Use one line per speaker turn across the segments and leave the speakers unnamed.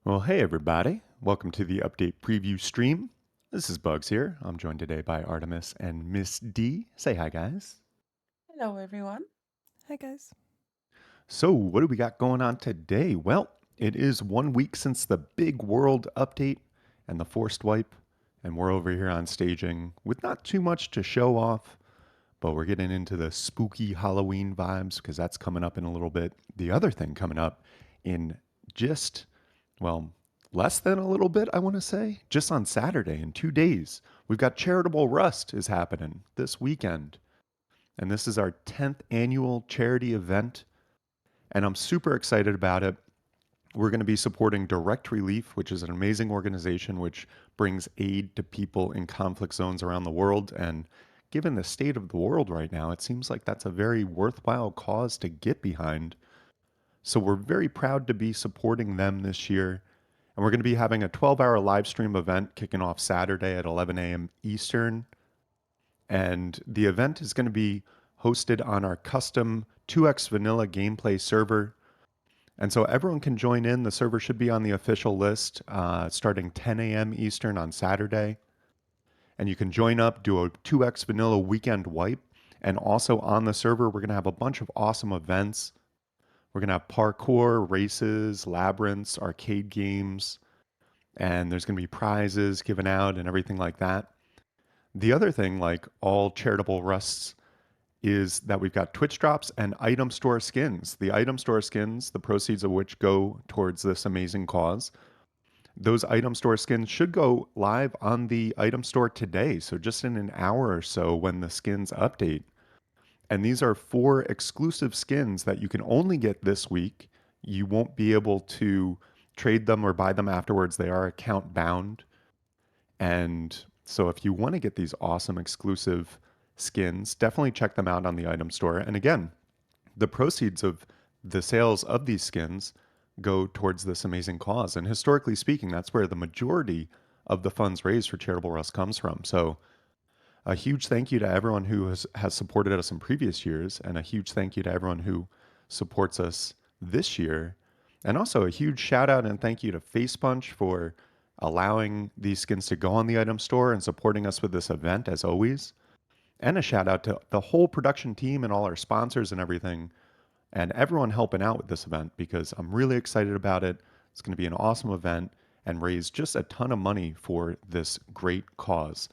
Well, hey everybody. Welcome to the update preview stream. This is Bugs here. I'm joined today by Artemis and Miss D. Say hi, guys.
Hello, everyone.
Hi, guys.
So, what do we got going on today? Well, it is 1 week since the big world update and the forced wipe, and we're over here on staging with not too much to show off, but we're getting into the spooky Halloween vibes because that's coming up in a little bit. The other thing coming up in just, well, less than a little bit, I want to say, just on Saturday in 2 days, we've got Charitable Rust is happening this weekend. And this is our 10th annual charity event. And I'm super excited about it. We're going to be supporting Direct Relief, which is an amazing organization which brings aid to people in conflict zones around the world. And given the state of the world right now, it seems like that's a very worthwhile cause to get behind. So we're very proud to be supporting them this year. And we're going to be having a 12-hour live stream event kicking off Saturday at 11 a.m. Eastern. And the event is going to be hosted on our custom 2x vanilla gameplay server. And so everyone can join in. The server should be on the official list starting 10 a.m. Eastern on Saturday. And you can join up, do a 2x vanilla weekend wipe. And also on the server, we're going to have a bunch of awesome events. We're going to have parkour, races, labyrinths, arcade games, and there's going to be prizes given out and everything like that. The other thing, like all charitable rusts, is that we've got Twitch drops and item store skins. The item store skins, the proceeds of which go towards this amazing cause. Those item store skins should go live on the item store today. So just in an hour or so when the skins update. And these are 4 exclusive skins that you can only get this week. You won't be able to trade them or buy them afterwards. They are account bound. And so if you want to get these awesome exclusive skins, definitely check them out on the item store. And again, the proceeds of the sales of these skins go towards this amazing cause. And historically speaking, that's where the majority of the funds raised for Charitable Rust comes from. So a huge thank you to everyone who has supported us in previous years, and a huge thank you to everyone who supports us this year. And also a huge shout out and thank you to Facepunch for allowing these skins to go on the item store and supporting us with this event as always. And a shout out to the whole production team and all our sponsors and everything, and everyone helping out with this event because I'm really excited about it. It's going to be an awesome event and raise just a ton of money for this great cause.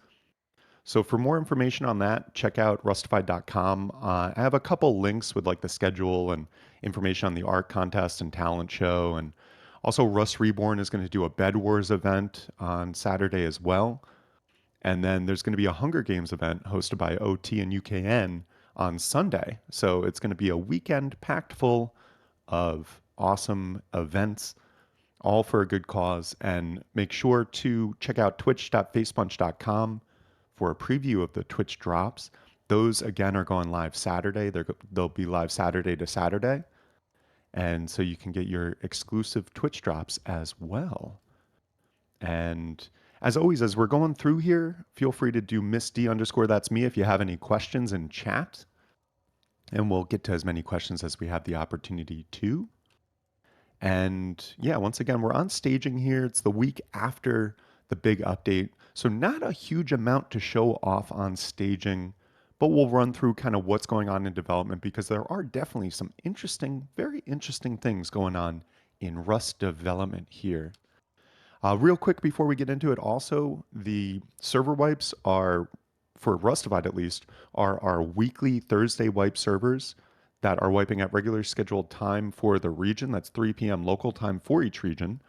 So for more information on that, check out rustafied.com. I have a couple links with like the schedule and information on the art contest and talent show. And also Rust Reborn is going to do a Bed Wars event on Saturday as well. And then there's going to be a Hunger Games event hosted by OT and UKN on Sunday. So it's going to be a weekend packed full of awesome events, all for a good cause. And make sure to check out twitch.facepunch.com for a preview of the Twitch drops. Those again are going live Saturday. They'll be live Saturday to Saturday. And so you can get your exclusive Twitch drops as well. And as always, as we're going through here, feel free to do Miss D underscore that's me if you have any questions in chat. And we'll get to as many questions as we have the opportunity to. And yeah, once again, we're on staging here. It's the week after the big update. So, not a huge amount to show off on staging, but we'll run through kind of what's going on in development because there are definitely some interesting, very interesting things going on in Rust development here. Real quick before we get into it, also, the server wipes are, for Rustafied at least, are our weekly Thursday wipe servers that are wiping at regular scheduled time for the region. That's 3 p.m. local time for each region.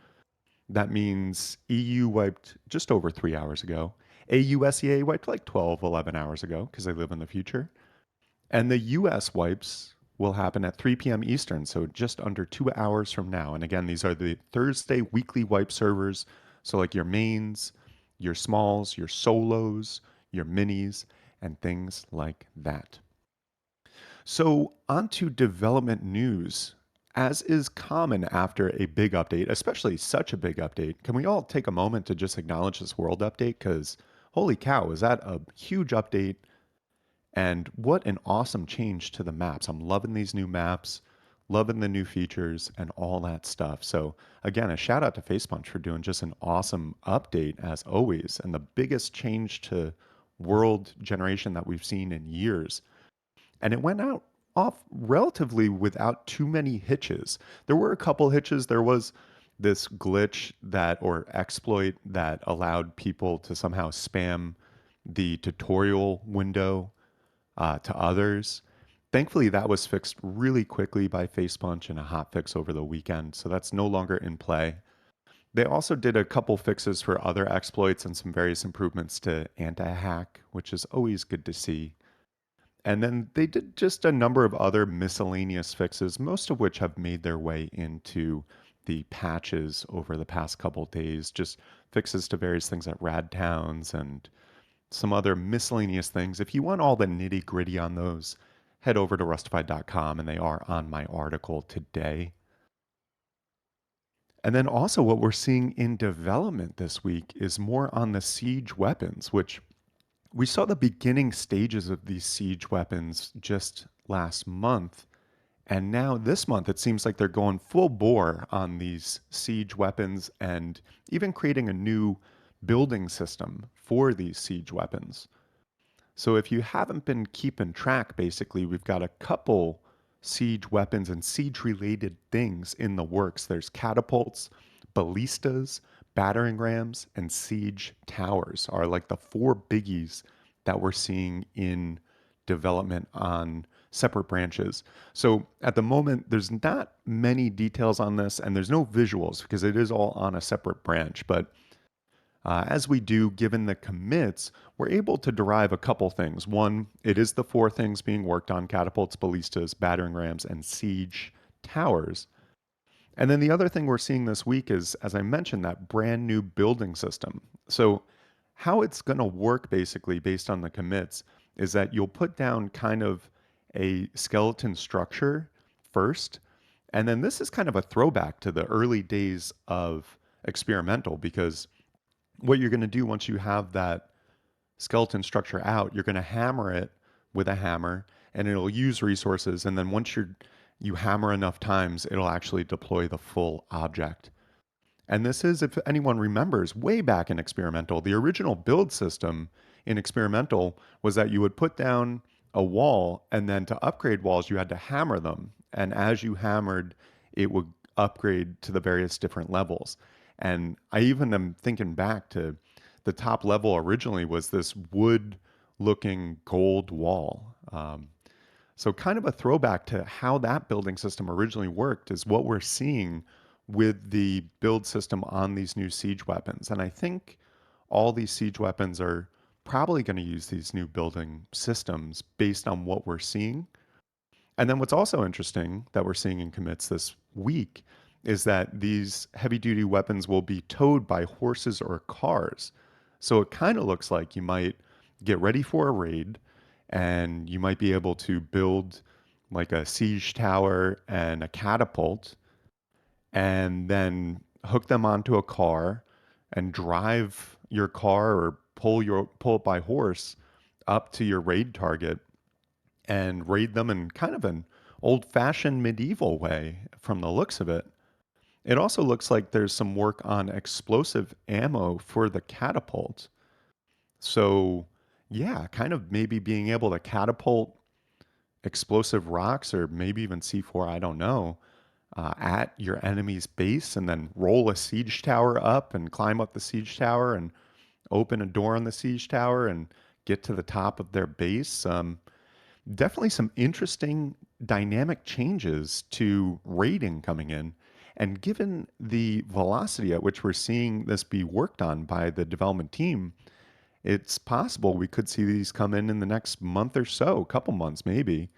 That means EU wiped just over 3 hours ago. AUSEA wiped like 12, 11 hours ago because they live in the future. And the US wipes will happen at 3 p.m. Eastern, so just under 2 hours from now. And again, these are the Thursday weekly wipe servers. So, like your mains, your smalls, your solos, your minis, and things like that. So, on to development news. As is common after a big update, especially such a big update, can we all take a moment to just acknowledge this world update? Because holy cow, is that a huge update? And what an awesome change to the maps. I'm loving these new maps. loving the new features and all that stuff. So, again, a shout out to Facepunch for doing just an awesome update as always, and the biggest change to world generation that we've seen in years. And it went out off relatively without too many hitches. There were a couple hitches. There was this glitch that or exploit that allowed people to somehow spam the tutorial window to others. Thankfully, that was fixed really quickly by Facepunch in a hot fix over the weekend, so that's no longer in play. They also did a couple fixes for other exploits and some various improvements to anti-hack, which is always good to see. And then they did just a number of other miscellaneous fixes, most of which have made their way into the patches over the past couple days. Just fixes to various things at Rad Towns and some other miscellaneous things. If you want all the nitty gritty on those, head over to rustafied.com and they are on my article today. And then also, what we're seeing in development this week is more on the siege weapons, which we saw the beginning stages of these siege weapons just last month. And now this month, it seems like they're going full bore on these siege weapons and even creating a new building system for these siege weapons. So if you haven't been keeping track, basically, we've got a couple siege weapons and siege related things in the works. There's catapults, ballistas, battering rams, and siege towers are like the four biggies that we're seeing in development on separate branches. So at the moment, there's not many details on this, and there's no visuals because it is all on a separate branch. But as we do, given the commits, we're able to derive a couple things. One, it is the four things being worked on: catapults, ballistas, battering rams, and siege towers. And then the other thing we're seeing this week is, as I mentioned, that brand new building system. So, how it's going to work basically based on the commits is that you'll put down kind of a skeleton structure first. And then this is kind of a throwback to the early days of experimental because what you're going to do once you have that skeleton structure out, you're going to hammer it with a hammer and it'll use resources. And then once you hammer enough times, it'll actually deploy the full object. And this is, if anyone remembers, way back in experimental, the original build system in experimental was that you would put down a wall and then to upgrade walls, you had to hammer them. And as you hammered, it would upgrade to the various different levels. And I even am thinking back to the top level originally was this wood looking gold wall. So, kind of a throwback to how that building system originally worked is what we're seeing with the build system on these new siege weapons. And I think all these siege weapons are probably going to use these new building systems based on what we're seeing. And then what's also interesting that we're seeing in commits this week is that these heavy duty weapons will be towed by horses or cars. So it kind of looks like you might get ready for a raid and you might be able to build like a siege tower and a catapult and then hook them onto a car and drive your car or pull it by horse up to your raid target and raid them in kind of an old-fashioned medieval way from the looks of it. It also looks like there's some work on explosive ammo for the catapult. So, yeah, kind of maybe being able to catapult explosive rocks or maybe even C4, I don't know, at your enemy's base and then roll a siege tower up and climb up the siege tower and open a door on the siege tower and get to the top of their base. Definitely some interesting dynamic changes to rating coming in. And given the velocity at which we're seeing this be worked on by the development team, it's possible we could see these come in the next month or so, couple months maybe.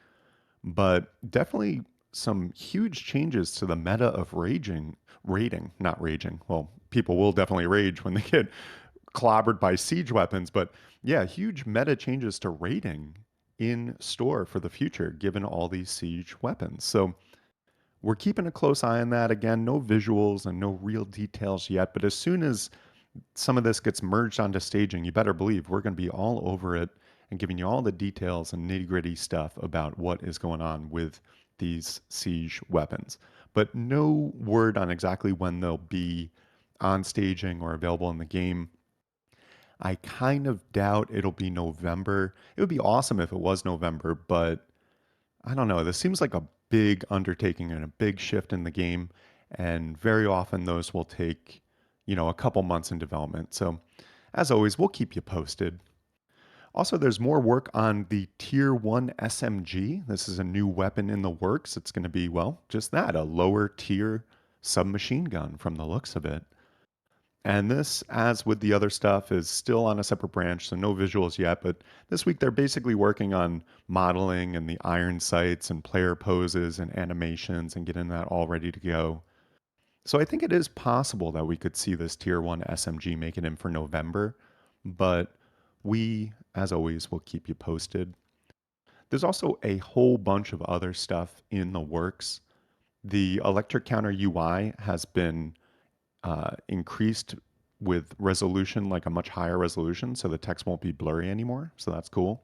But definitely some huge changes to the meta of not raging. Well, people will definitely rage when they get clobbered by siege weapons, but yeah, huge meta changes to rating in store for the future, given all these siege weapons. So we're keeping a close eye on that. Again, no visuals and no real details yet, but as soon as some of this gets merged onto staging, you better believe we're going to be all over it and giving you all the details and nitty gritty stuff about what is going on with these siege weapons. But no word on exactly when they'll be on staging or available in the game. I kind of doubt it'll be November. It would be awesome if it was November, but I don't know. This seems like a big undertaking and a big shift in the game. And very often those will take, a couple months in development. So, as always, we'll keep you posted. Also, there's more work on the Tier 1 SMG. This is a new weapon in the works. It's going to be, well, just that, a lower tier submachine gun from the looks of it. And this, as with the other stuff, is still on a separate branch, so no visuals yet. But this week they're basically working on modeling and the iron sights and player poses and animations and getting that all ready to go. So I think it is possible that we could see this Tier 1 SMG make it in for November. But we, as always, will keep you posted. There's also a whole bunch of other stuff in the works. The electric counter UI has been increased with resolution, like a much higher resolution, so the text won't be blurry anymore. So that's cool.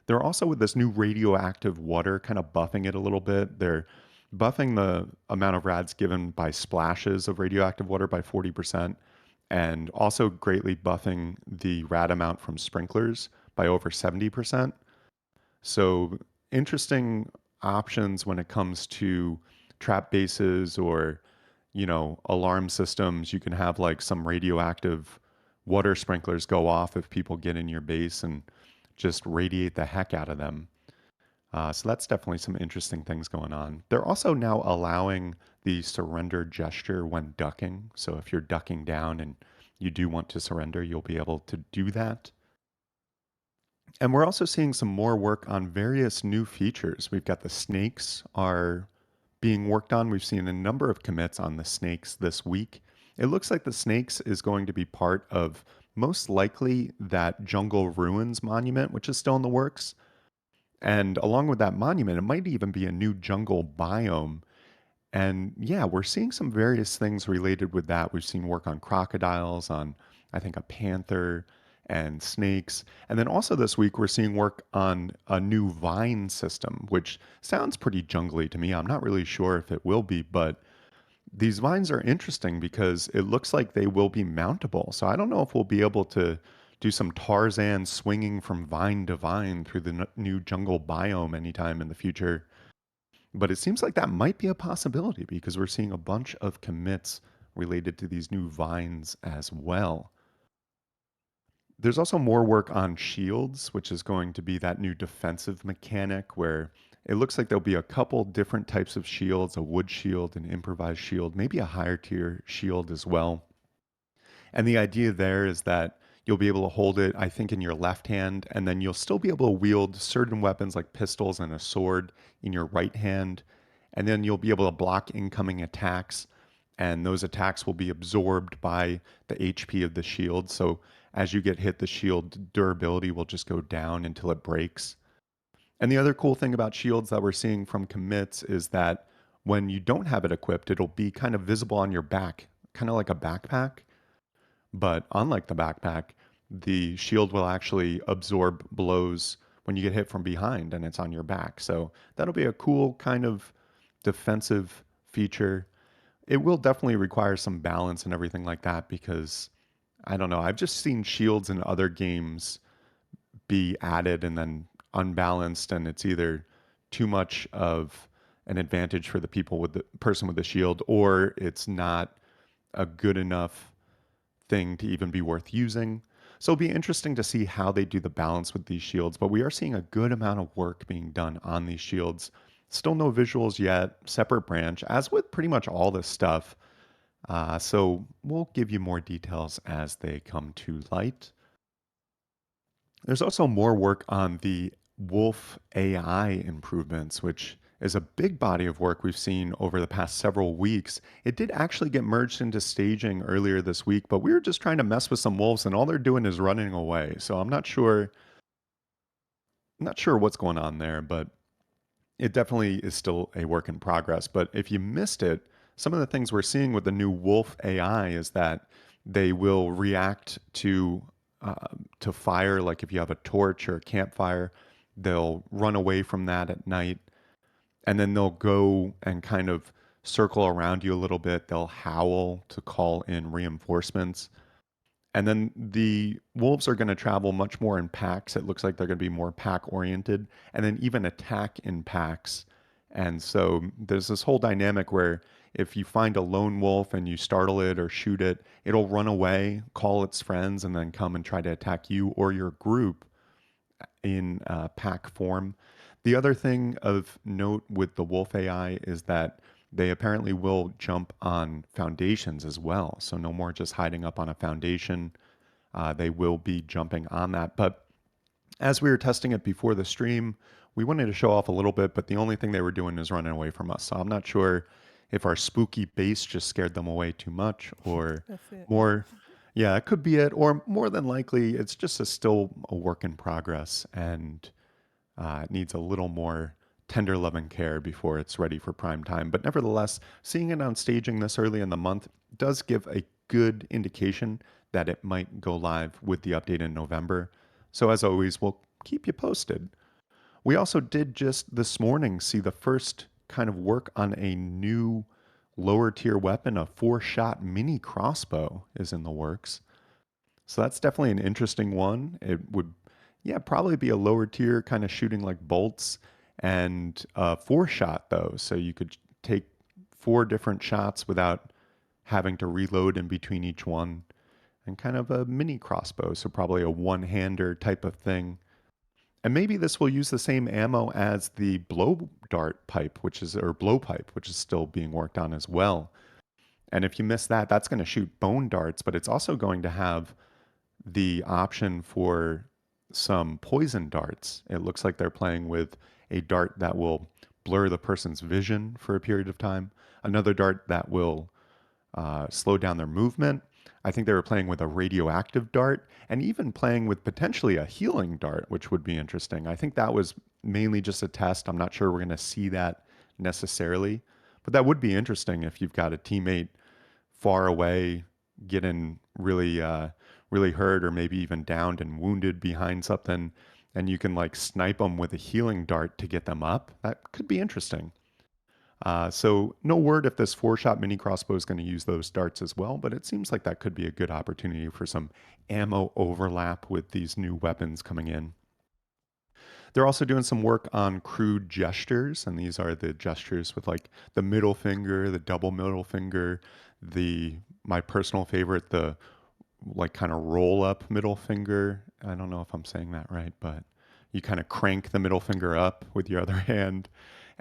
They're also with this new radioactive water kind of buffing it a little bit. They're buffing the amount of rads given by splashes of radioactive water by 40%, and also greatly buffing the rad amount from sprinklers by over 70%. So interesting options when it comes to trap bases or alarm systems. You can have like some radioactive water sprinklers go off if people get in your base and just radiate the heck out of them. So that's definitely some interesting things going on. They're also now allowing the surrender gesture when ducking. So if you're ducking down and you do want to surrender, you'll be able to do that. And we're also seeing some more work on various new features. We've got the snakes are being worked on. We've seen a number of commits on the snakes this week. It looks like the snakes is going to be part of most likely that Jungle Ruins monument, which is still in the works. And along with that monument, it might even be a new jungle biome. And yeah, we're seeing some various things related with that. We've seen work on crocodiles, on I think a panther and snakes. And then also this week, we're seeing work on a new vine system, which sounds pretty jungly to me. I'm not really sure if it will be, but these vines are interesting because it looks like they will be mountable. So I don't know if we'll be able to do some Tarzan swinging from vine to vine through the new jungle biome anytime in the future. But it seems like that might be a possibility because we're seeing a bunch of commits related to these new vines as well. There's also more work on shields, which is going to be that new defensive mechanic where it looks like there'll be a couple different types of shields, a wood shield, an improvised shield, maybe a higher tier shield as well. And the idea there is that you'll be able to hold it, I think, in your left hand, and then you'll still be able to wield certain weapons like pistols and a sword in your right hand. And then you'll be able to block incoming attacks, and those attacks will be absorbed by the HP of the shield. So as you get hit, the shield durability will just go down until it breaks. And the other cool thing about shields that we're seeing from commits is that when you don't have it equipped, it'll be kind of visible on your back, kind of like a backpack. But unlike the backpack, the shield will actually absorb blows when you get hit from behind and it's on your back. So that'll be a cool kind of defensive feature. It will definitely require some balance and everything like that because I don't know. I've just seen shields in other games be added and then unbalanced, and it's either too much of an advantage for the people with the person with the shield, or it's not a good enough thing to even be worth using. So it'll be interesting to see how they do the balance with these shields, but we are seeing a good amount of work being done on these shields. Still no visuals yet, separate branch, as with pretty much all this stuff. So we'll give you more details as they come to light. There's also more work on the Wolf AI improvements, which is a big body of work we've seen over the past several weeks. It did actually get merged into staging earlier this week, but we were just trying to mess with some wolves and all they're doing is running away. So I'm not sure what's going on there, but it definitely is still a work in progress. But if you missed it, some of the things we're seeing with the new Wolf AI is that they will react to fire. Like if you have a torch or a campfire, they'll run away from that at night. and then they'll go and kind of circle around you a little bit. They'll howl to call in reinforcements. And then the wolves are going to travel much more in packs. It looks like they're going to be more pack oriented and then even attack in packs. And so there's this whole dynamic where if you find a lone wolf and you startle it or shoot it, it'll run away, call its friends, and then come and try to attack you or your group in pack form. The other thing of note with the Wolf AI is that they apparently will jump on foundations as well. So no more just hiding up on a foundation. They will be jumping on that. But as we were testing it before the stream, we wanted to show off a little bit, but the only thing they were doing is running away from us. So I'm not sure if our spooky base just scared them away too much or
That's it. Yeah.
more. Yeah, it could be it, or more than likely, it's just still a work in progress and it needs a little more tender love and care before it's ready for prime time. But nevertheless, seeing it on staging this early in the month does give a good indication that it might go live with the update in November. So, as always, we'll keep you posted. We also did just this morning see the first kind of work on a new lower tier weapon. A 4-shot mini crossbow is in the works. So that's definitely an interesting one. It would, yeah, probably be a lower tier kind of shooting like bolts and 4-shot though. So you could take 4 different shots without having to reload in between each one and kind of a mini crossbow. So probably a one-hander type of thing. And maybe this will use the same ammo as the blow dart pipe, which is, or blow pipe, which is still being worked on as well. And if you miss that, that's going to shoot bone darts, but it's also going to have the option for some poison darts. It looks like they're playing with a dart that will blur the person's vision for a period of time, another dart that will slow down their movement. I think they were playing with a radioactive dart and even playing with potentially a healing dart, which would be interesting. I think that was mainly just a test. I'm not sure we're going to see that necessarily, but that would be interesting if you've got a teammate far away, getting really hurt or maybe even downed and wounded behind something, and you can like snipe them with a healing dart to get them up. That could be interesting. So no word if this 4-shot mini crossbow is going to use those darts as well, but it seems like that could be a good opportunity for some ammo overlap with these new weapons coming in. They're also doing some work on crude gestures, and these are the gestures with like the middle finger, the double middle finger, the my personal favorite, the like kind of roll up middle finger. I don't know if I'm saying that right, but you kind of crank the middle finger up with your other hand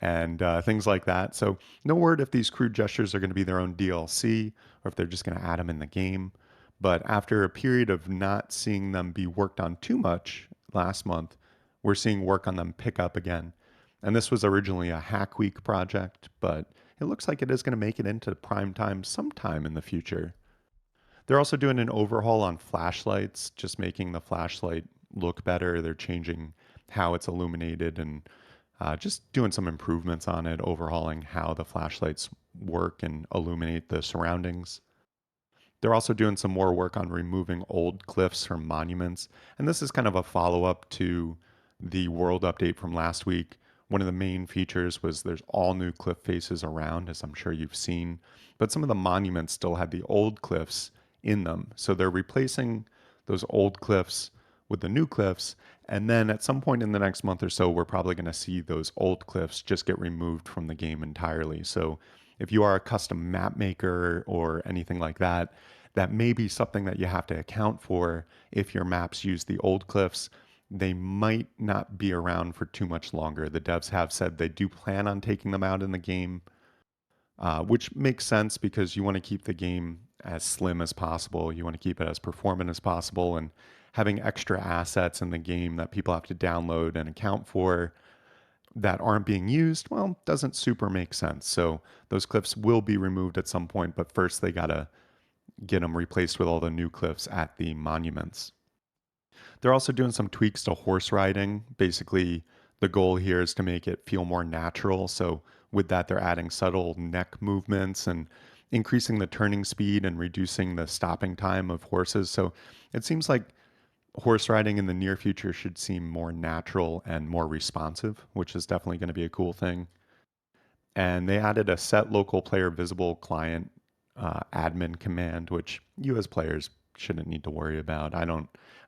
and things like that. So, no word if these crude gestures are going to be their own DLC or if they're just going to add them in the game. But after a period of not seeing them be worked on too much last month, we're seeing work on them pick up again. And this was originally a Hack Week project, but it looks like it is going to make it into prime time sometime in the future. They're also doing an overhaul on flashlights, just making the flashlight look better. They're changing how it's illuminated and just doing some improvements on it, overhauling how the flashlights work and illuminate the surroundings. They're also doing some more work on removing old cliffs from monuments. And this is kind of a follow up to the world update from last week. One of the main features was there's all new cliff faces around, as I'm sure you've seen. But some of the monuments still had the old cliffs in them. So they're replacing those old cliffs with the new cliffs. And then at some point in the next month or so, we're probably going to see those old cliffs just get removed from the game entirely. So if you are a custom map maker or anything like that, that may be something that you have to account for if your maps use the old cliffs. They might not be around for too much longer. The devs have said they do plan on taking them out in the game, which makes sense because you want to keep the game as slim as possible. You want to keep it as performant as possible, and having extra assets in the game that people have to download and account for that aren't being used, well, doesn't super make sense. So those cliffs will be removed at some point, but first they got to get them replaced with all the new cliffs at the monuments. They're also doing some tweaks to horse riding. Basically, the goal here is to make it feel more natural. So, with that, they're adding subtle neck movements and increasing the turning speed and reducing the stopping time of horses. So, it seems like horse riding in the near future should seem more natural and more responsive, which is definitely going to be a cool thing. and they added a set local player visible client admin command, which you as players shouldn't need to worry about. I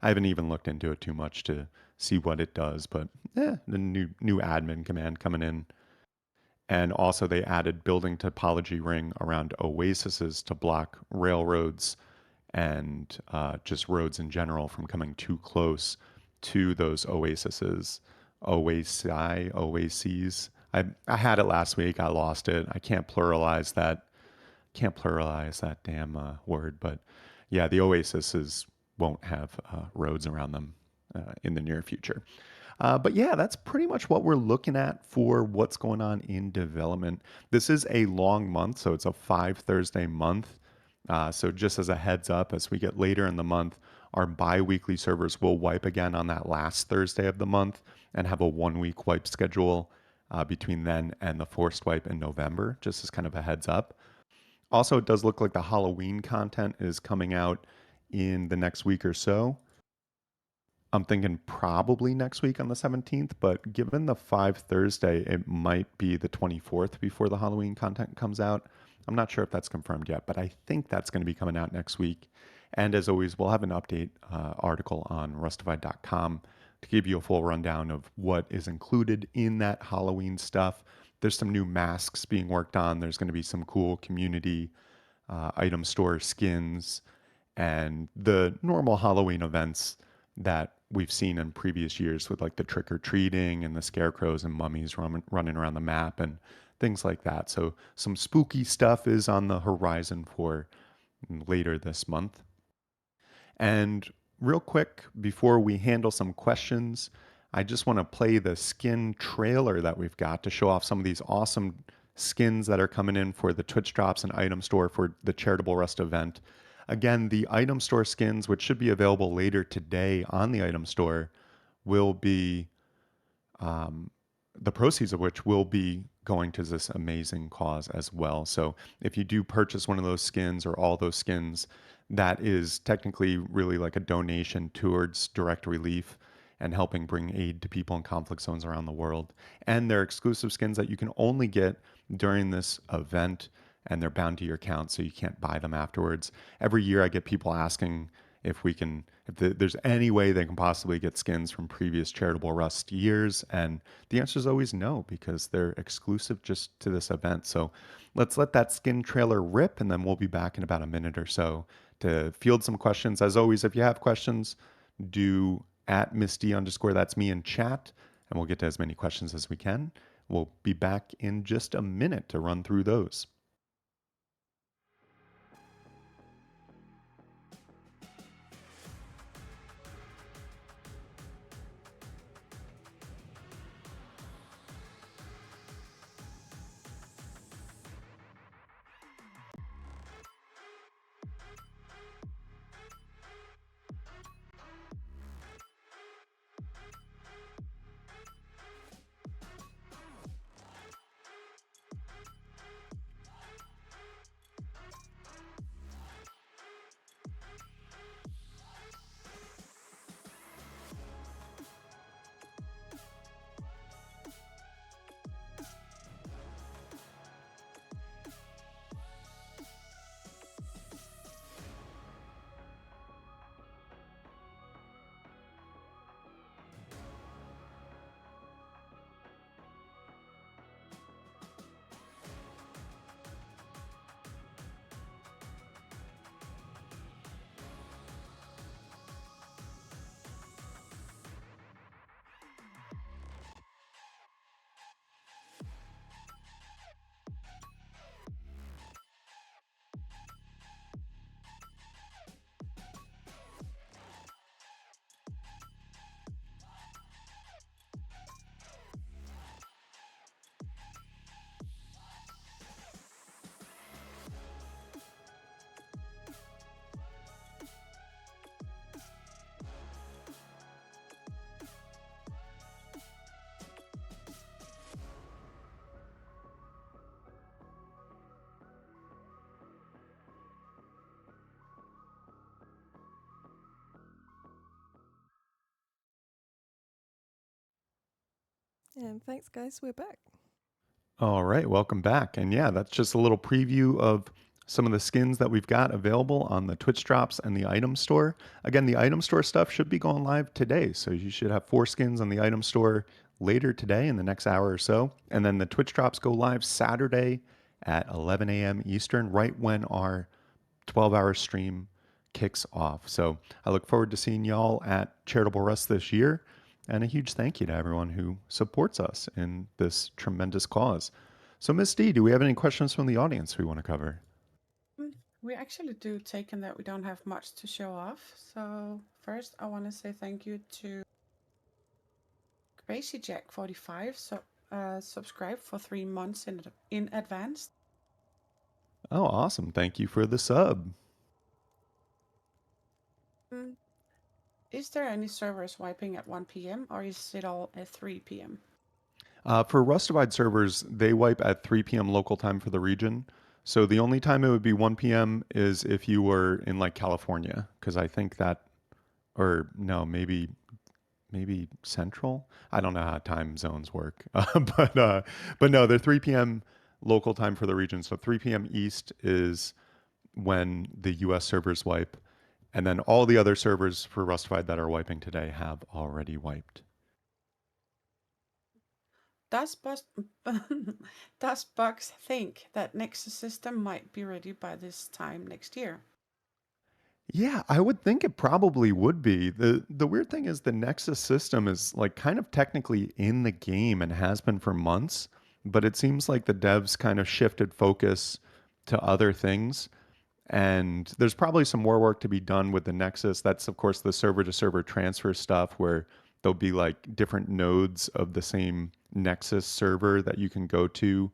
haven't even looked into it too much to see what it does, but the new admin command coming in. And also, they added building topology ring around oases to block railroads and just roads in general from coming too close to those oases. Oases. I had it last week. I lost it. I can't pluralize that. Can't pluralize that damn word. But yeah, the oases won't have roads around them in the near future. But yeah, that's pretty much what we're looking at for what's going on in development. This is a long month, so it's a 5 Thursday month. So just as a heads up, as we get later in the month, our bi-weekly servers will wipe again on that last Thursday of the month and have a 1 week wipe schedule between then and the forced wipe in November, just as kind of a heads up. Also, it does look like the Halloween content is coming out in the next week or so. I'm thinking probably next week on the 17th, but given the 5 Thursday, it might be the 24th before the Halloween content comes out. I'm not sure if that's confirmed yet, but I think that's going to be coming out next week. And as always, we'll have an update article on rustafied.com to give you a full rundown of what is included in that Halloween stuff. There's some new masks being worked on. There's going to be some cool community item store skins and the normal Halloween events that we've seen in previous years with like the trick or treating and the scarecrows and mummies running around the map and things like that. So some spooky stuff is on the horizon for later this month. And real quick, before we handle some questions, I just want to play the skin trailer that we've got to show off some of these awesome skins that are coming in for the Twitch drops and item store for the Charitable Rust event. Again, the item store skins, which should be available later today on the item store, will be um, the proceeds of which will be going to this amazing cause as well. So if you do purchase one of those skins or all those skins, that is technically really like a donation towards direct relief and helping bring aid to people in conflict zones around the world. And they're exclusive skins that you can only get during this event, and they're bound to your account, so you can't buy them afterwards. Every year I get people asking if there's any way they can possibly get skins from previous Charitable Rust years, and the answer is always no, because they're exclusive just to this event. So let's let that skin trailer rip, and then we'll be back in about a minute or so to field some questions. As always, if you have questions, do at Misty underscore that's me in chat, and we'll get to as many questions as we can. We'll be back in just a minute to run through those.
And thanks, guys. We're back.
All right, welcome back. And yeah, that's just a little preview of some of the skins that we've got available on the Twitch drops and the item store. Again, the item store stuff should be going live today. So you should have 4 skins on the item store later today in the next hour or so. And then the Twitch drops go live Saturday at 11 a.m. Eastern, right when our 12-hour stream kicks off. So I look forward to seeing y'all at Charitable Rust this year. And a huge thank you to everyone who supports us in this tremendous cause. So, Miss D, do we have any questions from the audience we want to cover?
We actually do take in that we don't have much to show off. So first, I want to say thank you to Crazy Jack 45. So subscribe for 3 months in advance.
Oh, awesome. Thank you for the sub.
Mm, Is there any servers wiping at 1 p.m. or is it all at 3 p.m.?
For Rustafied servers, they wipe at 3 p.m. local time for the region. So the only time it would be 1 p.m. is if you were in like California, because I think that, or no, maybe Central. I don't know how time zones work, but no, they're 3 p.m. local time for the region. So 3 p.m. East is when the U.S. servers wipe, and then all the other servers for Rustified that are wiping today have already wiped.
Does, Bus- Does Bugs think that Nexus system might be ready by this time next year?
Yeah, I would think it probably would be. The weird thing is the Nexus system is like kind of technically in the game and has been for months, but it seems like the devs kind of shifted focus to other things. And there's probably some more work to be done with the Nexus. That's, of course, the server to server transfer stuff where there'll be like different nodes of the same Nexus server that you can go to.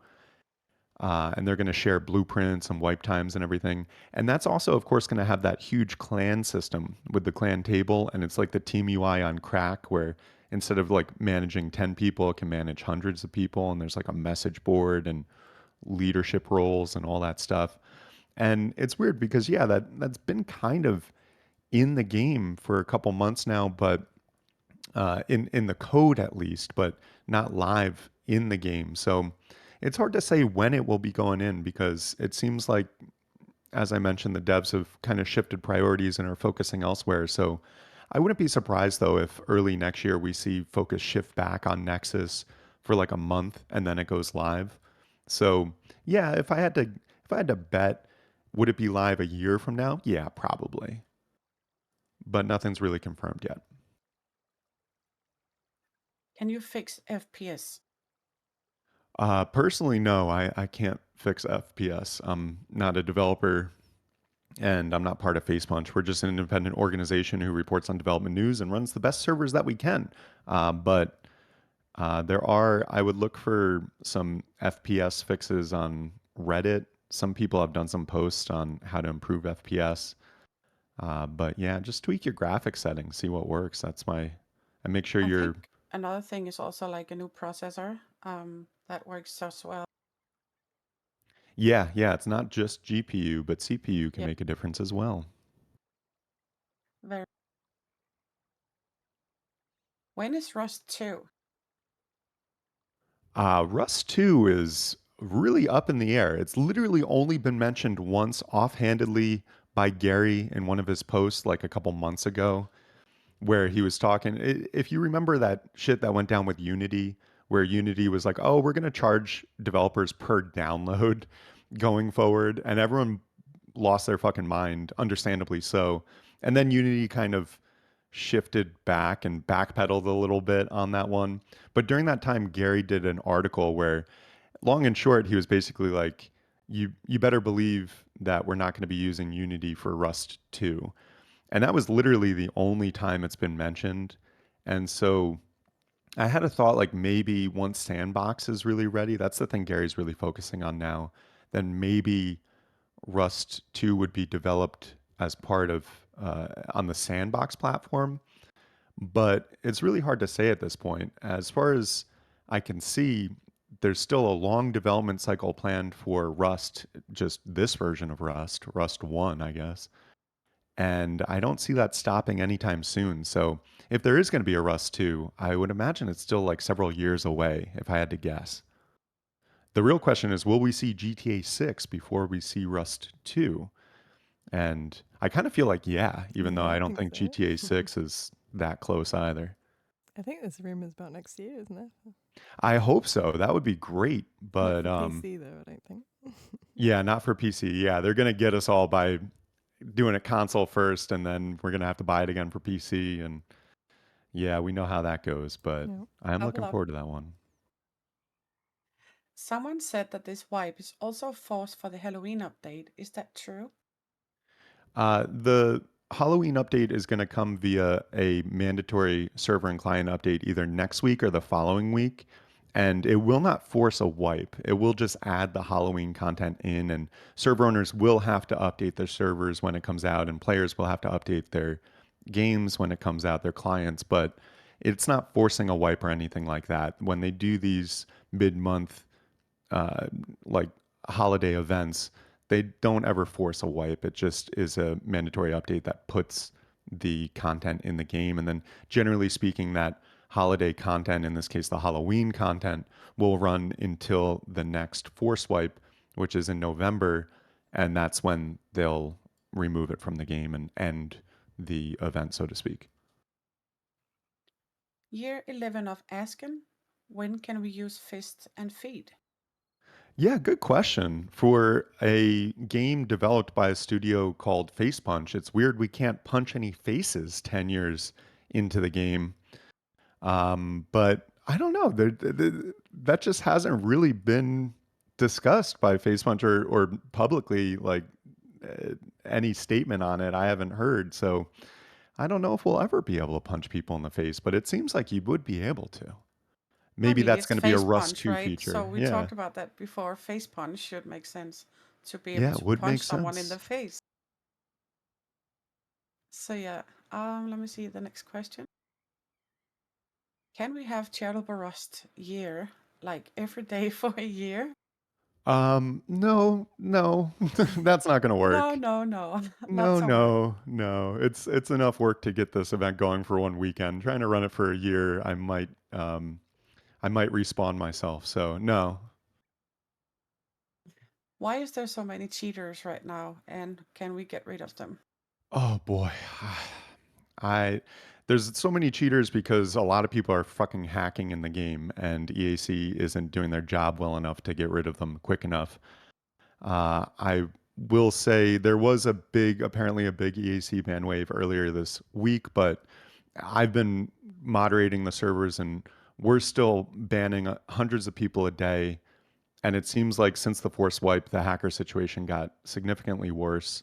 And they're going to share blueprints and wipe times and everything. And that's also, of course, going to have that huge clan system with the clan table. And it's like the Team UI on crack, where instead of like managing 10 people, it can manage hundreds of people. And there's like a message board and leadership roles and all that stuff. And it's weird because yeah, that's been kind of in the game for a couple months now, but in the code at least, but not live in the game. So it's hard to say when it will be going in because it seems like, as I mentioned, the devs have kind of shifted priorities and are focusing elsewhere. So I wouldn't be surprised though if early next year we see focus shift back on Nexus for like a month and then it goes live. So yeah, if I had to bet, would it be live a year from now? Yeah, probably. But nothing's really confirmed yet.
Can you fix FPS?
Personally, no, I can't fix FPS. I'm not a developer and I'm not part of FacePunch. We're just an independent organization who reports on development news and runs the best servers that we can. But there are, I would look for some FPS fixes on Reddit. Some people have done some posts on how to improve FPS. But yeah, just tweak your graphics settings, see what works. And make sure
I
you're,
think another thing is also like a new processor that works as well.
yeah, it's not just GPU, but CPU can
Yeah,
make a difference as well.
very. When is Rust 2?
Rust 2 is really up in the air. It's literally only been mentioned once offhandedly by Gary in one of his posts like a couple months ago, where he was talking. If you remember that shit that went down with Unity, where Unity was like, oh, we're going to charge developers per download going forward. And everyone lost their fucking mind, understandably so. And then Unity kind of shifted back and backpedaled a little bit on that one. But during that time, Gary did an article where, long and short, he was basically like, you better believe that we're not going to be using Unity for Rust 2. And that was literally the only time it's been mentioned. And so I had a thought like maybe once Sandbox is really ready, that's the thing Gary's really focusing on now, then maybe Rust 2 would be developed as part of on the Sandbox platform. But it's really hard to say at this point. As far as I can see, there's still a long development cycle planned for Rust, just this version of Rust, Rust 1, I guess. And I don't see that stopping anytime soon. So if there is going to be a Rust 2, I would imagine it's still like several years away, if I had to guess. The real question is, will we see GTA 6 before we see Rust 2? And I kind of feel like, yeah, even though
Yeah,
I
I
don't
think
think
so.
GTA 6 is that close either.
I think there's rumors about next year, isn't it?
I hope so. That would be great.
Not
But
for PC though, I don't think.
yeah, not for PC. Yeah, they're going to get us all by doing a console first, and then we're going to have to buy it again for PC. And yeah, we know how that goes, but
Yeah.
I am
Tough
looking
luck.
forward to that one.
Someone said that this wipe is also forced for the Halloween update. Is that true?
The Halloween update is going to come via a mandatory server and client update either next week or the following week. And it will not force a wipe. It will just add the Halloween content in, and server owners will have to update their servers when it comes out, and players will have to update their games when it comes out, their clients. But it's not forcing a wipe or anything like that. When they do these mid month uh, like holiday events, they don't ever force a wipe. It just is a mandatory update that puts the content in the game. And then, generally speaking, that holiday content, in this case, the Halloween content, will run until the next force wipe, which is in November. And that's when they'll remove it from the game and end the event, so to speak.
Year 11 of Asken. When can we use fist and feet?
Yeah, good question. For a game developed by a studio called Face Punch, it's weird we can't punch any faces 10 years into the game. But I don't know. That just hasn't really been discussed by Face Punch or publicly, like any statement on it. I haven't heard. So I don't know if we'll ever be able to punch people in the face, but it seems like you would be able to.
I
Maybe
mean,
that's
it's
going to be a
face
Rust
punch,
2
right? So
feature.
we
Yeah.
talked about that before. Face punch should make sense to be able
Yeah, it
to
would make
punch someone in
sense.
the face. So yeah, let me see the next question. Can we have Chernobyl Rust year, like every day for a year?
No, no, that's not gonna
No,
work.
no, no, not
No,
so much.
no, no. It's enough work to get this event going for one weekend. Trying to run it for a year, I might respawn myself. So no.
Why is there so many cheaters right now, and can we get rid of them?
Oh boy. I there's so many cheaters because a lot of people are fucking hacking in the game, and EAC isn't doing their job well enough to get rid of them quick enough. I will say there was apparently a big EAC ban wave earlier this week, but I've been moderating the servers and we're still banning hundreds of people a day. And it seems like since the force wipe, the hacker situation got significantly worse.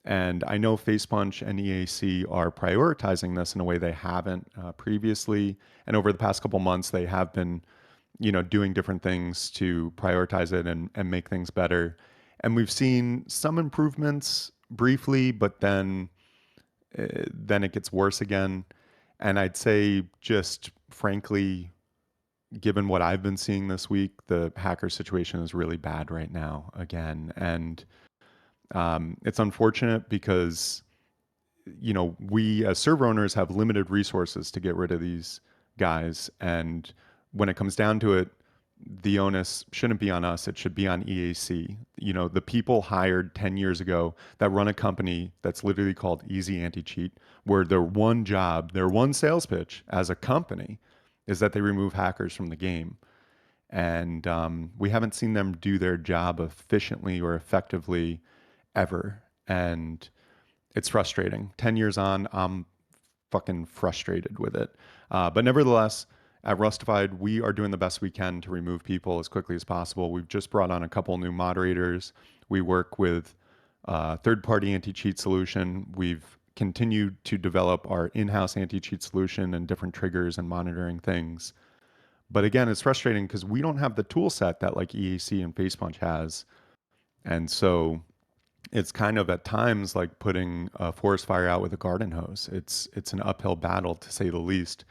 And I know Facepunch and EAC are prioritizing this in a way they haven't previously. And over the past couple months, they have been doing different things to prioritize it and make things better. And we've seen some improvements briefly, but then it gets worse again. And I'd say, just frankly, given what I've been seeing this week, the hacker situation is really bad right now again. And it's unfortunate because we as server owners have limited resources to get rid of these guys. And when it comes down to it, the onus shouldn't be on us. It should be on EAC. The people hired 10 years ago that run a company that's literally called Easy Anti Cheat, where their one job, their one sales pitch as a company is that they remove hackers from the game. And we haven't seen them do their job efficiently or effectively ever. And it's frustrating. 10 years on, I'm fucking frustrated with it. But nevertheless, at Rustafied, we are doing the best we can to remove people as quickly as possible. We've just brought on a couple new moderators. We work with third-party anti-cheat solution. We've continued to develop our in-house anti-cheat solution and different triggers and monitoring things. But again, it's frustrating because we don't have the tool set that like EAC and Facepunch has. And so it's kind of at times like putting a forest fire out with a garden hose. It's an uphill battle to say the least.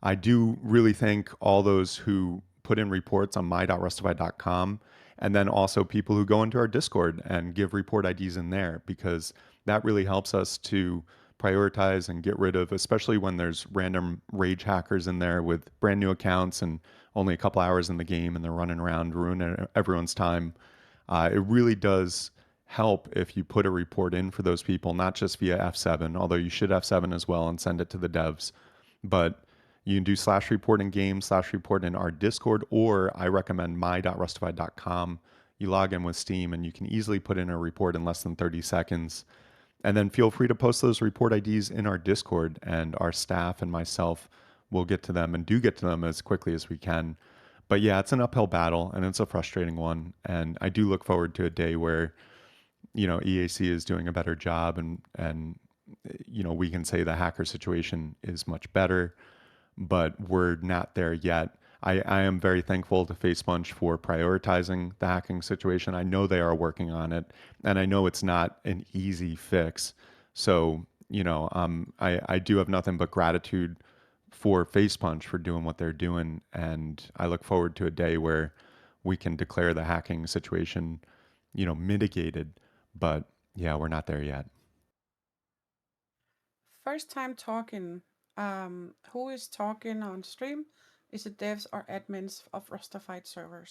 I do really thank all those who put in reports on my.rustified.com, and then also people who go into our Discord and give report IDs in there, because that really helps us to prioritize and get rid of, especially when there's random rage hackers in there with brand new accounts and only a couple hours in the game and they're running around ruining everyone's time. It really does help if you put a report in for those people, not just via F7, although you should F7 as well and send it to the devs. But you can do slash report in game, slash report in our Discord, or I recommend my.rustafied.com. You log in with Steam and you can easily put in a report in less than 30 seconds. And then feel free to post those report IDs in our Discord, and our staff and myself will get to them and do get to them as quickly as we can. But yeah, it's an uphill battle and it's a frustrating one. And I do look forward to a day where, EAC is doing a better job and we can say the hacker situation is much better, but we're not there yet. I am very thankful to FaceBunch for prioritizing the hacking situation. I know they are working on it, and I know it's not an easy fix. So, I do have nothing but gratitude for FacePunch for doing what they're doing, and I look forward to a day where we can declare the hacking situation, mitigated. But yeah, we're not there yet.
First time talking. Who is talking on stream? Is it devs or admins of Rustafied servers?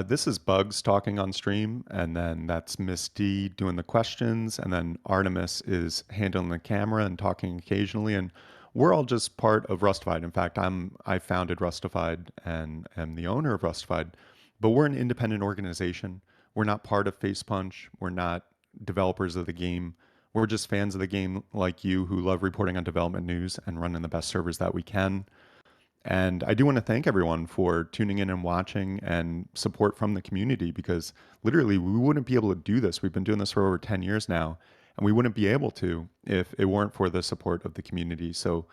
This is Bugs talking on stream, and then that's Miss D doing the questions, and then Artemis is handling the camera and talking occasionally, and we're all just part of Rustified. In fact, I founded Rustified and am the owner of Rustified, but we're an independent organization. We're not part of FacePunch. We're not developers of the game. We're just fans of the game like you who love reporting on development news and running the best servers that we can. And I do want to thank everyone for tuning in and watching and support from the community, because literally we wouldn't be able to do this. We've been doing this for over 10 years now, and we wouldn't be able to if it weren't for the support of the community. So,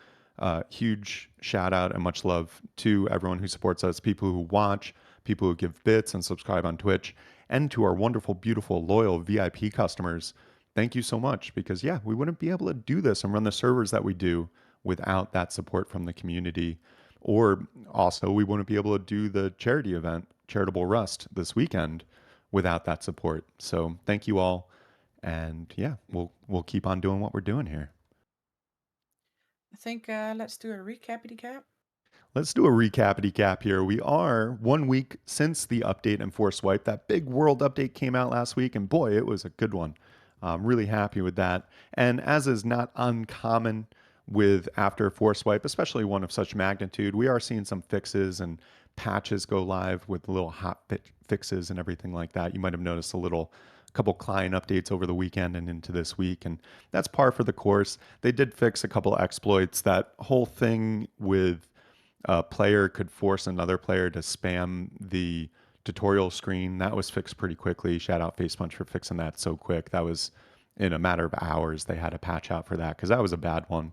huge shout out and much love to everyone who supports us, people who watch, people who give bits and subscribe on Twitch, and to our wonderful, beautiful, loyal VIP customers. Thank you so much, because yeah, we wouldn't be able to do this and run the servers that we do without that support from the community. Or also, we wouldn't be able to do the charity event, Charitable Rust, this weekend without that support. So thank you all, and yeah, we'll keep on doing what we're doing here.
I think let's do a recapity cap.
Let's do a recapity cap here. We are 1 week since the update and Force Wipe. That big world update came out last week, and boy, it was a good one. I'm really happy with that. And as is not uncommon with after Force Wipe, especially one of such magnitude, we are seeing some fixes and patches go live with little fixes and everything like that. You might have noticed a couple client updates over the weekend and into this week, and that's par for the course. They did fix a couple exploits. That whole thing with a player could force another player to spam the tutorial screen. That was fixed pretty quickly. Shout out FacePunch for fixing that so quick. That was in a matter of hours. They had a patch out for that because that was a bad one.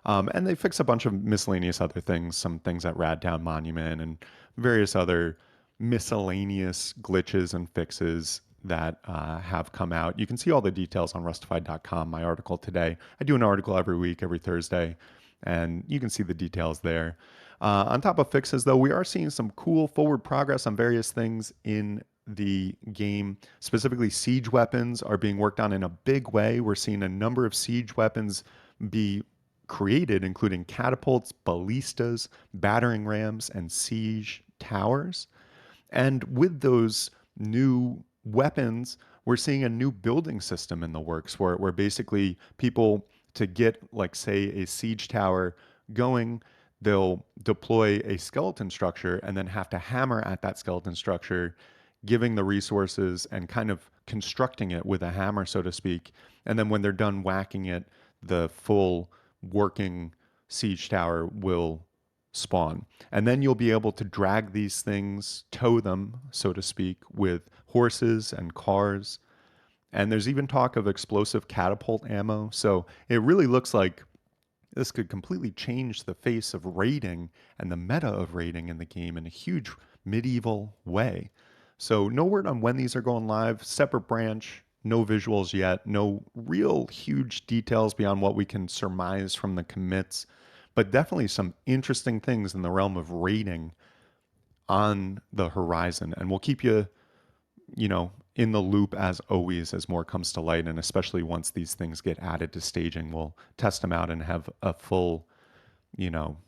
And they fixed a bunch of miscellaneous other things, some things at Radtown Monument and various other miscellaneous glitches and fixes that have come out. You can see all the details on rustified.com, my article today. I do an article every week, every Thursday, and you can see the details there. On top of fixes, though, we are seeing some cool forward progress on various things in the game. Specifically, siege weapons are being worked on in a big way. We're seeing a number of siege weapons be created, including catapults, ballistas, battering rams, and siege towers. And with those new weapons, we're seeing a new building system in the works where basically people, to get, like, say, a siege tower going, they'll deploy a skeleton structure and then have to hammer at that skeleton structure, giving the resources and kind of constructing it with a hammer, so to speak. And then when they're done whacking it, the full working siege tower will spawn. And then you'll be able to drag these things, tow them, so to speak, with horses and cars. And there's even talk of explosive catapult ammo. So it really looks like this could completely change the face of raiding and the meta of raiding in the game in a huge medieval way. So no word on when these are going live. Separate branch, no visuals yet, no real huge details beyond what we can surmise from the commits, but definitely some interesting things in the realm of raiding on the horizon. And we'll keep you in the loop as always as more comes to light. And especially once these things get added to staging, we'll test them out and have a full, you know,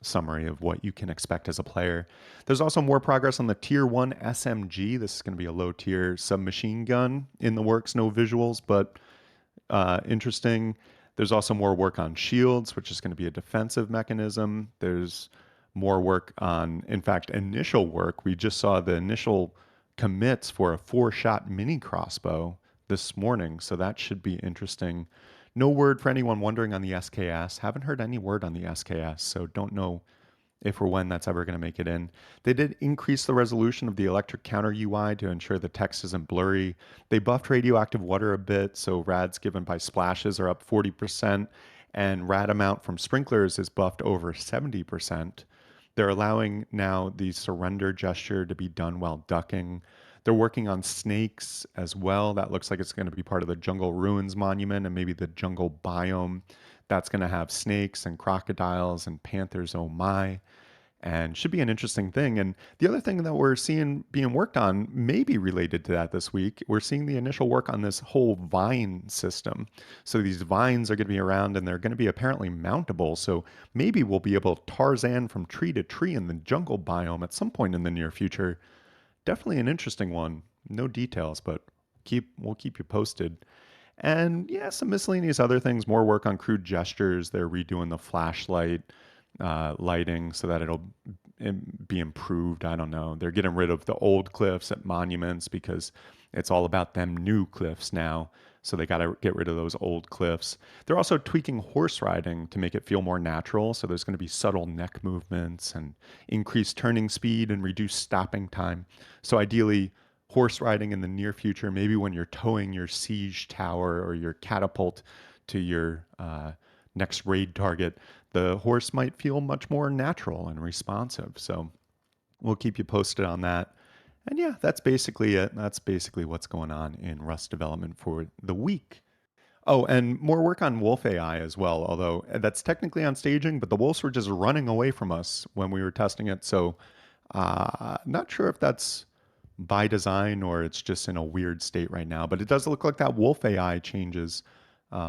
summary of what you can expect as a player. There's also more progress on the Tier 1 SMG. This is going to be a low tier submachine gun in the works, no visuals, but interesting. There's also more work on shields, which is going to be a defensive mechanism. There's more work on, in fact, initial work. We just saw the initial commits for a 4-shot mini crossbow this morning, so that should be interesting. No word for anyone wondering on the SKS. Haven't heard any word on the SKS, so don't know if or when that's ever going to make it in. They did increase the resolution of the electric counter UI to ensure the text isn't blurry. They buffed radioactive water a bit, so rads given by splashes are up 40%, and rad amount from sprinklers is buffed over 70%. They're allowing now the surrender gesture to be done while ducking. They're working on snakes as well. That looks like it's going to be part of the Jungle Ruins Monument and maybe the jungle biome. That's going to have snakes and crocodiles and panthers, oh my, and should be an interesting thing. And the other thing that we're seeing being worked on may be related to that this week. We're seeing the initial work on this whole vine system. So these vines are going to be around and they're going to be apparently mountable. So maybe we'll be able to Tarzan from tree to tree in the jungle biome at some point in the near future. Definitely an interesting one. No details, but we'll keep you posted. And yeah, some miscellaneous other things, more work on crude gestures. They're redoing the flashlight lighting so that it'll be improved. I don't know. They're getting rid of the old cliffs at monuments because it's all about them new cliffs now. So they got to get rid of those old cliffs. They're also tweaking horse riding to make it feel more natural. So there's going to be subtle neck movements and increased turning speed and reduced stopping time. So ideally, horse riding in the near future, maybe when you're towing your siege tower or your catapult to your next raid target, the horse might feel much more natural and responsive. So we'll keep you posted on that. And yeah, that's basically it. That's basically what's going on in Rust development for the week. Oh, and more work on Wolf AI as well, although that's technically on staging, but the wolves were just running away from us when we were testing it. So, not sure if that's by design or it's just in a weird state right now, but it does look like that Wolf AI changes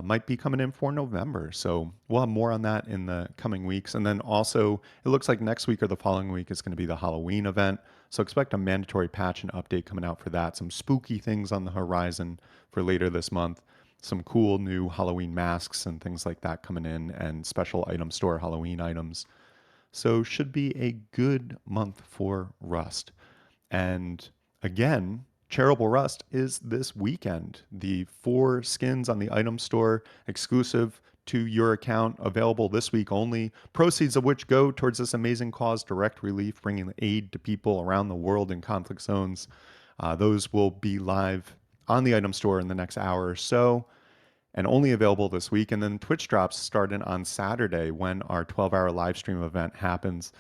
might be coming in for November. So we'll have more on that in the coming weeks. And then also, it looks like next week or the following week is going to be the Halloween event. So expect a mandatory patch and update coming out for that. Some spooky things on the horizon for later this month. Some cool new Halloween masks and things like that coming in, and special item store Halloween items. So should be a good month for Rust. And again, Charitable Rust is this weekend. The 4 skins on the item store exclusive to your account, available this week only. Proceeds of which go towards this amazing cause, direct relief, bringing aid to people around the world in conflict zones. Those will be live on the item store in the next hour or so and only available this week. And then Twitch drops starting on Saturday when our 12-hour live stream event happens.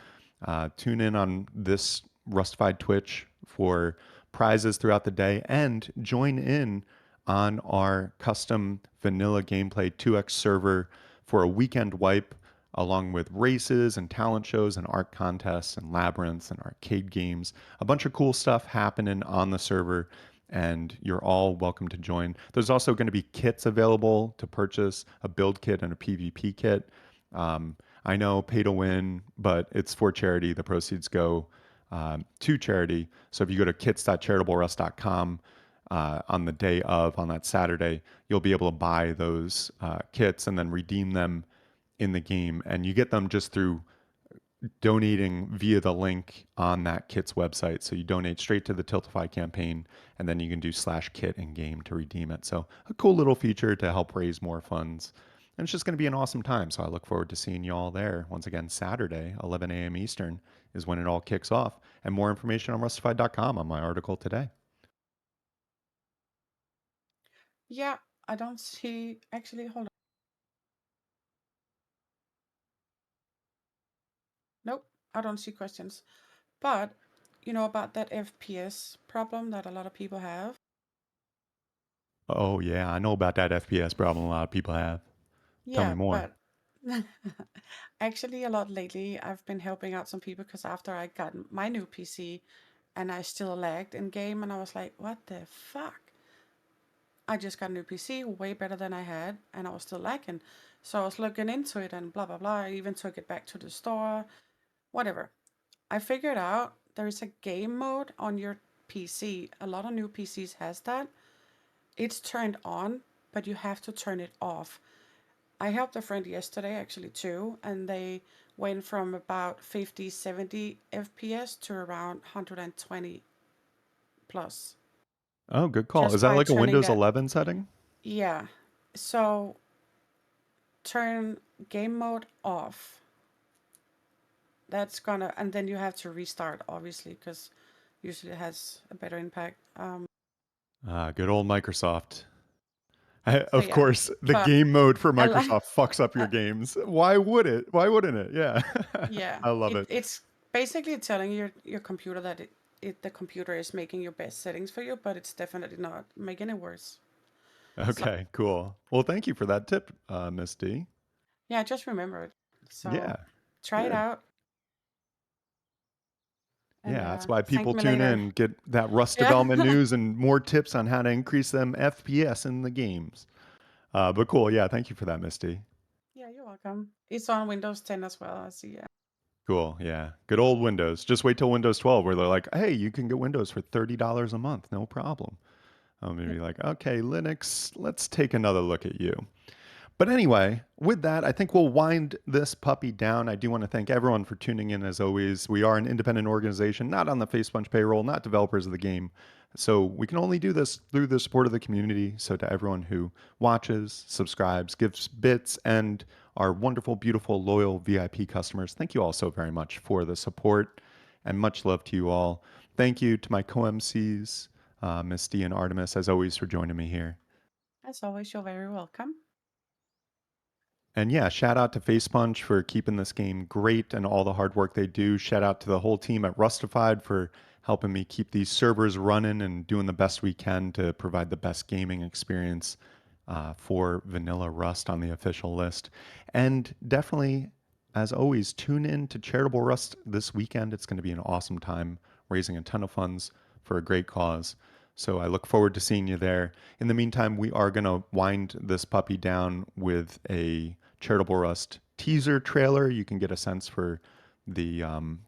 Tune in on this Rustified Twitch for prizes throughout the day and join in on our custom vanilla gameplay 2x server for a weekend wipe along with races and talent shows and art contests and labyrinths and arcade games. A bunch of cool stuff happening on the server, and you're all welcome to join. There's also going to be kits available to purchase, a build kit and a PvP kit. I know pay to win, but it's for charity. The proceeds go to charity. So if you go to kits.charitablerust.com on the day of, on that Saturday, you'll be able to buy those kits and then redeem them in the game. And you get them just through donating via the link on that kit's website. So you donate straight to the Tiltify campaign, and then you can do /kit in game to redeem it. So a cool little feature to help raise more funds. And it's just going to be an awesome time. So I look forward to seeing you all there. Once again, Saturday, 11 a.m. Eastern is when it all kicks off. And more information on rustified.com on my article today.
Yeah, I don't see. Actually, hold on. Nope, I don't see questions. But you know about that FPS problem that a lot of people have?
Oh, yeah, I know about that FPS problem a lot of people have. Tell me
Yeah,
more.
but actually, a lot lately, I've been helping out some people because after I got my new PC and I still lagged in game, and I was like, what the fuck? I just got a new PC, way better than I had, and I was still lagging. So I was looking into it and blah blah blah. I even took it back to the store, whatever. I figured out there is a game mode on your PC. A lot of new PCs has that. It's turned on, but you have to turn it off. I helped a friend yesterday actually too, and they went from about 50, 70 FPS to around 120 plus
Oh, good call. Is
just
that
by
like a
turning
Windows
that.
11 setting?
Yeah. So turn game mode off. That's gonna, and then you have to restart obviously because usually it has a better impact.
Ah, good old Microsoft.
So
Of
yeah,
course, the
but
game mode for
I like,
Microsoft fucks up your games. Why would it? Why wouldn't it? Yeah.
yeah,
I love
it
it.
it's basically telling your computer that the computer is making your best settings for you, but it's definitely not making it worse. So
Okay, cool. Well, thank you for that tip, Miss D.
yeah, just remember it. So
Yeah,
try it
good.
out and
Yeah, that's why
thank
people
me
tune
later.
in, get that Rust
Yeah.
development news and more tips on how to increase them FPS in the games. But cool, yeah, thank you for that, Misty.
Yeah, you're welcome. It's on Windows 10 as well. I see. Yeah.
Cool, yeah. Good old Windows. Just wait till Windows 12 where they're like, hey, you can get Windows for $30 a month, no problem. I'm gonna
Yep.
be like, okay, Linux, let's take another look at you. But anyway, with that, I think we'll wind this puppy down. I do want to thank everyone for tuning in as always. We are an independent organization, not on the FaceBunch payroll, not developers of the game. So we can only do this through the support of the community. So to everyone who watches, subscribes, gives bits, and our wonderful, beautiful, loyal VIP customers, thank you all so very much for the support and much love to you all. Thank you to my co-MCs, Misty and Artemis, as always, for joining me here.
As always, you're very welcome.
And yeah, shout out to Facepunch for keeping this game great and all the hard work they do. Shout out to the whole team at Rustafied for helping me keep these servers running and doing the best we can to provide the best gaming experience for Vanilla Rust on the official list. And definitely, as always, tune in to Charitable Rust this weekend. It's going to be an awesome time raising a ton of funds for a great cause. So I look forward to seeing you there. In the meantime, we are going to wind this puppy down with a Charitable Rust teaser trailer. You can get a sense for the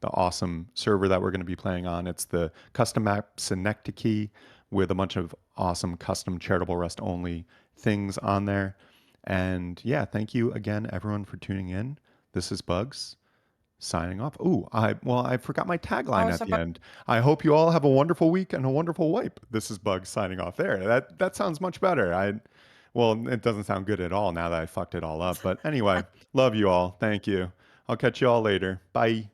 awesome server that we're going to be playing on. It's the custom map Synecdoche with a bunch of awesome custom Charitable Rust only things on there. And yeah, thank you again, everyone, for tuning in. This is Bugs signing off. I forgot my
I
tagline
was
at the
about.
end. I hope you all have a wonderful week and a wonderful wipe. This is Bugs signing off. There, that sounds much better. Well, it doesn't sound good at all now that I fucked it all up. But anyway, love you all. Thank you. I'll catch you all later. Bye.